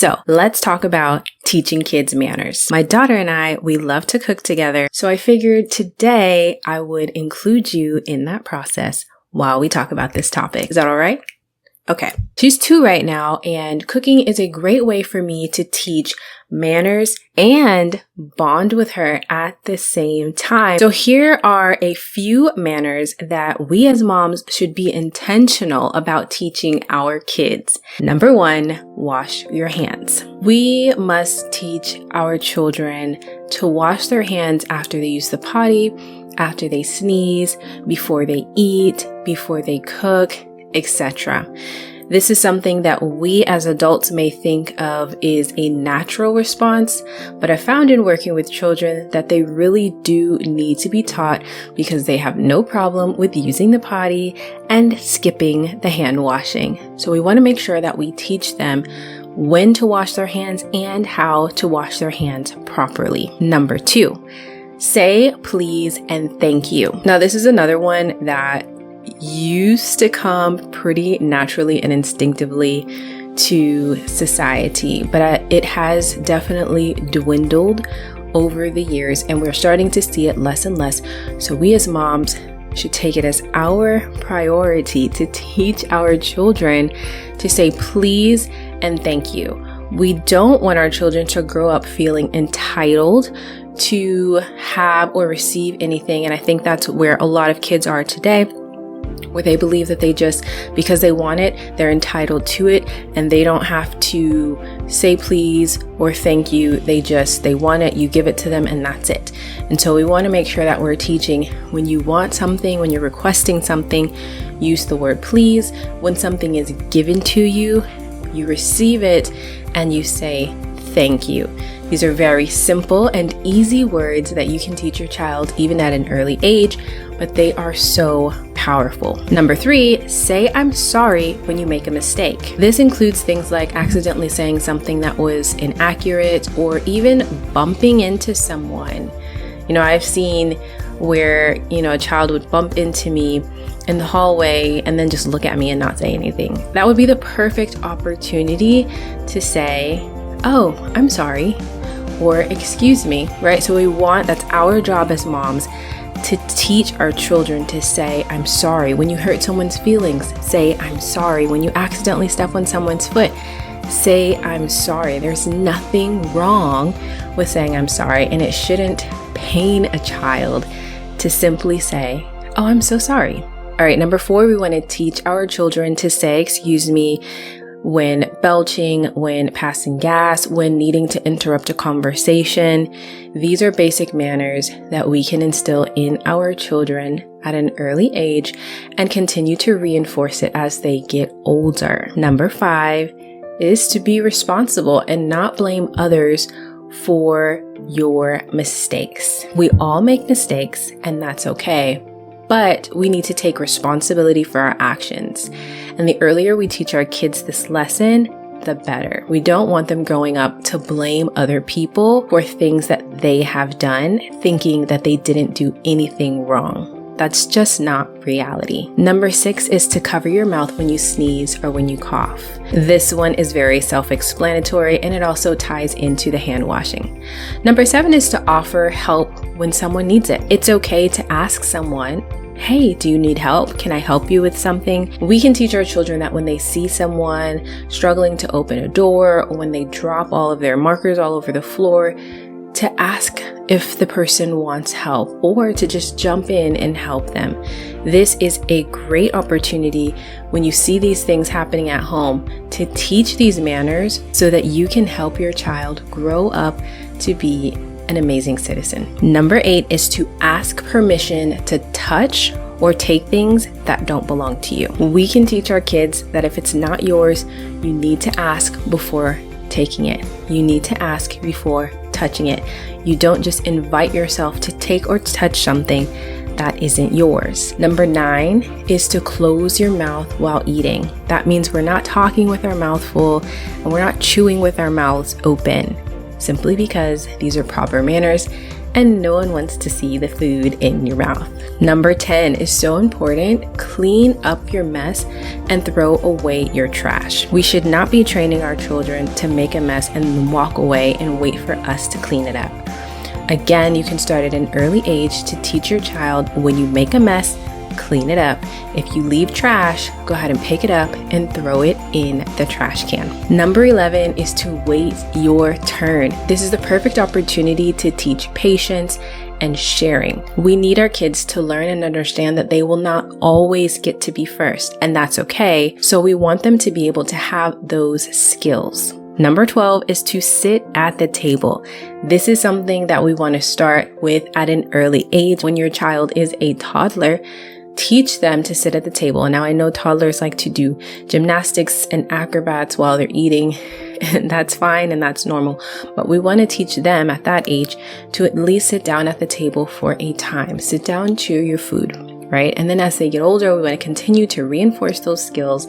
So let's talk about teaching kids manners. My daughter and I, we love to cook together. So I figured today I would include you in that process while we talk about this topic. Is that all right? Okay. She's 2 right now, and cooking is a great way for me to teach manners and bond with her at the same time. So here are a few manners that we as moms should be intentional about teaching our kids. Number 1, wash your hands. We must teach our children to wash their hands after they use the potty, after they sneeze, before they eat, before they cook, etc. This is something that we as adults may think of is a natural response, but I found in working with children that they really do need to be taught because they have no problem with using the potty and skipping the hand washing. So we want to make sure that we teach them when to wash their hands and how to wash their hands properly. Number 2, say please and thank you. Now this is another one that used to come pretty naturally and instinctively to society, but it has definitely dwindled over the years, and we're starting to see it less and less. So we as moms should take it as our priority to teach our children to say please and thank you. We don't want our children to grow up feeling entitled to have or receive anything, and I think that's where a lot of kids are today, where they believe that they just, because they want it, they're entitled to it, and they don't have to say please or thank you. They want it, you give it to them, and that's it. And so we want to make sure that we're teaching when you want something, when you're requesting something, use the word please. When something is given to you, you receive it and you say thank you. These are very simple and easy words that you can teach your child even at an early age, but they are so powerful. Number 3, say I'm sorry when you make a mistake. This includes things like accidentally saying something that was inaccurate or even bumping into someone. I've seen where, a child would bump into me in the hallway and then just look at me and not say anything. That would be the perfect opportunity to say, oh, I'm sorry, or excuse me, right? So that's our job as moms, to teach our children to say, I'm sorry. When you hurt someone's feelings, say, I'm sorry. When you accidentally step on someone's foot, say, I'm sorry. There's nothing wrong with saying I'm sorry, and it shouldn't pain a child to simply say, oh, I'm so sorry. All right, number 4, we want to teach our children to say, excuse me, when belching, when passing gas, when needing to interrupt a conversation. These are basic manners that we can instill in our children at an early age and continue to reinforce it as they get older. Number 5 is to be responsible and not blame others for your mistakes. We all make mistakes, and that's okay. But we need to take responsibility for our actions. And the earlier we teach our kids this lesson, the better. We don't want them growing up to blame other people for things that they have done, thinking that they didn't do anything wrong. That's just not reality. Number 6 is to cover your mouth when you sneeze or when you cough. This one is very self-explanatory, and it also ties into the hand washing. Number 7 is to offer help when someone needs it. It's okay to ask someone, hey, do you need help? Can I help you with something? We can teach our children that when they see someone struggling to open a door, or when they drop all of their markers all over the floor, to ask if the person wants help or to just jump in and help them. This is a great opportunity when you see these things happening at home to teach these manners so that you can help your child grow up to be an amazing citizen. Number 8 is to ask permission to touch or take things that don't belong to you. We can teach our kids that if it's not yours, you need to ask before taking it. You need to ask before touching it. You don't just invite yourself to take or touch something that isn't yours. Number 9 is to close your mouth while eating. That means we're not talking with our mouth full and we're not chewing with our mouths open, simply because these are proper manners and no one wants to see the food in your mouth. Number 10 is so important. Clean up your mess and throw away your trash. We should not be training our children to make a mess and then walk away and wait for us to clean it up. Again, you can start at an early age to teach your child, when you make a mess, clean it up. If you leave trash, go ahead and pick it up and throw it in the trash can. Number 11 is to wait your turn. This is the perfect opportunity to teach patience and sharing. We need our kids to learn and understand that they will not always get to be first, and that's okay. So we want them to be able to have those skills. Number 12 is to sit at the table. This is something that we want to start with at an early age. When your child is a toddler, teach them to sit at the table. And now I know toddlers like to do gymnastics and acrobats while they're eating, and that's fine and that's normal. But we want to teach them at that age to at least sit down at the table for a time. Sit down, chew your food, right? And then as they get older, we want to continue to reinforce those skills.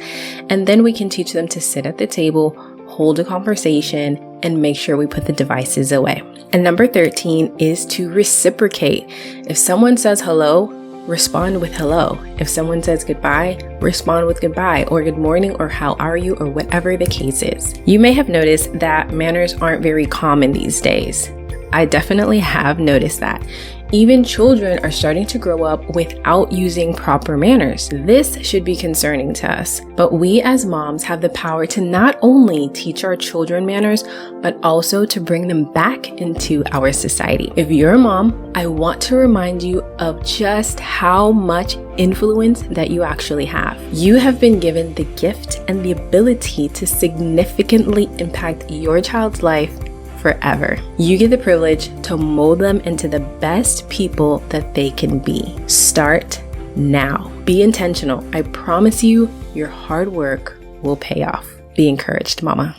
And then we can teach them to sit at the table, hold a conversation, and make sure we put the devices away. And number 13 is to reciprocate. If someone says hello, respond with hello. If someone says goodbye, respond with goodbye or good morning or how are you or whatever the case is. You may have noticed that manners aren't very common these days. I definitely have noticed that. Even children are starting to grow up without using proper manners. This should be concerning to us. But we as moms have the power to not only teach our children manners, but also to bring them back into our society. If you're a mom, I want to remind you of just how much influence that you actually have. You have been given the gift and the ability to significantly impact your child's life forever. You get the privilege to mold them into the best people that they can be. Start now. Be intentional. I promise you, your hard work will pay off. Be encouraged, mama.